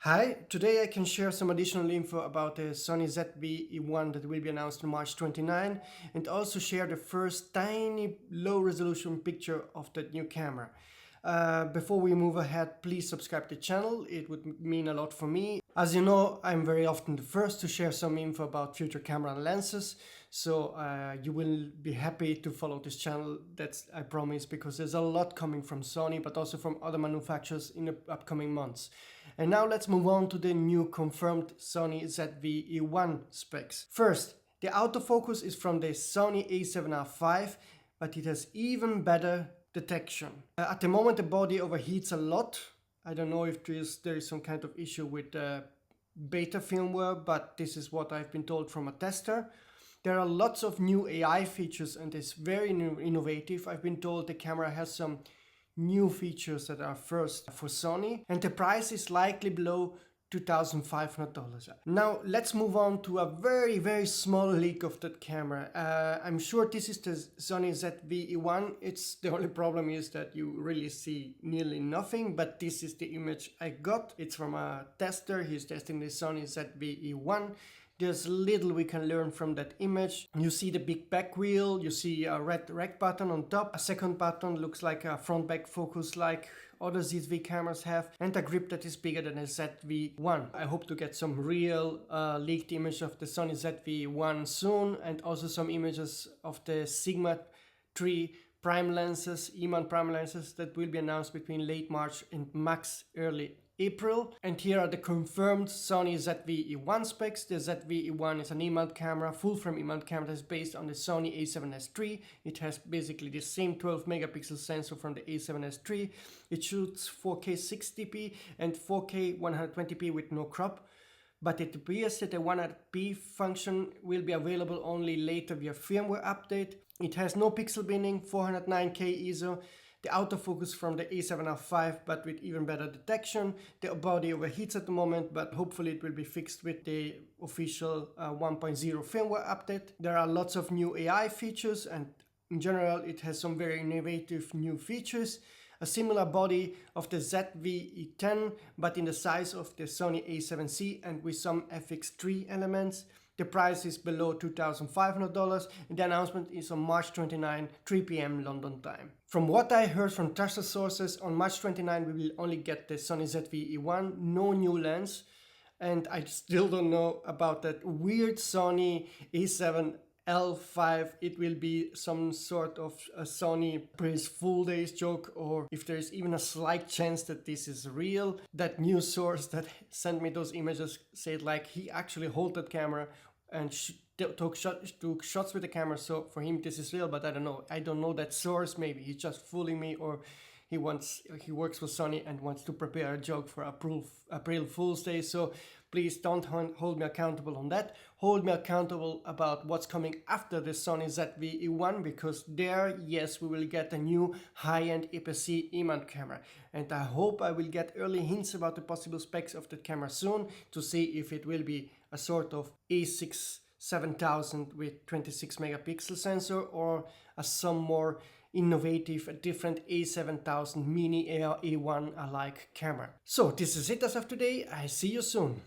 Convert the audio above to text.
Hi, today I can share some additional info about the Sony ZV-E1 that will be announced on March 29 and also share the first tiny low resolution picture of that new camera. Before we move ahead, please subscribe to the channel, it would mean a lot for me. As you know, I'm very often the first to share some info about future camera and lenses, so you will be happy to follow this channel, that's I promise, because there's a lot coming from Sony but also from other manufacturers in the upcoming months. And now let's move on to the new confirmed Sony ZV-E1 specs. First, the autofocus is from the Sony a7R5, but it has even better detection. At the moment the body overheats a lot. I don't know if there is some kind of issue with the beta firmware, but this is what I've been told from a tester. There are lots of new AI features and it's very innovative. I've been told the camera has some new features that are first for Sony, and the price is likely below $2,500. Now let's move on to a very small leak of that camera. I'm sure this is the Sony ZV-E1. It's the only problem is that you really see nearly nothing, but this is the image I got. It's from a tester. He's testing the Sony ZV-E1. There's little we can learn from that image. You see the big back wheel, you see a red rec button on top, a second button looks like a front back focus like other ZV cameras have, and a grip that is bigger than a ZV-1. I hope to get some real leaked image of the Sony ZV-1 soon, and also some images of the Sigma 3 prime lenses, E-mount prime lenses that will be announced between late March and max early April. And here are the confirmed Sony ZV-E1 specs. The ZV-E1 is an E-mount camera, full frame E-mount camera that is based on the Sony a7S III. It has basically the same 12 megapixel sensor from the a7S III. It shoots 4K 60p and 4K 120p with no crop. But it appears that the 100p function will be available only later via firmware update. It has no pixel binning, 409K ISO, the autofocus from the a7R5 but with even better detection. The body overheats at the moment, but hopefully it will be fixed with the official 1.0 firmware update. There are lots of new AI features and in general it has some very innovative new features. A similar body of the ZV-E10 but in the size of the Sony a7C and with some FX3 elements. The price is below $2,500 and the announcement is on March 29, 3 p.m. London time. From what I heard from trusted sources, on March 29 we will only get the Sony ZV-E1, no new lens, and I still don't know about that weird Sony a7L5. It will be some sort of a Sony Praise Full Days joke, or if there is even a slight chance that this is real. That news source that sent me those images said like he actually held that camera and took shots with the camera, so for him this is real, but I don't know that source. Maybe he's just fooling me, or he works for Sony and wants to prepare a joke for April Fool's Day. So please don't hold me accountable on that. Hold me accountable about what's coming after the Sony ZV-E1, because there, yes, we will get a new high-end APS-C E-mount camera. And I hope I will get early hints about the possible specs of that camera soon to see if it will be a sort of A6 7000 with 26 megapixel sensor or some more innovative, a different A7000 mini A1 alike camera. So this is it as of today. I see you soon.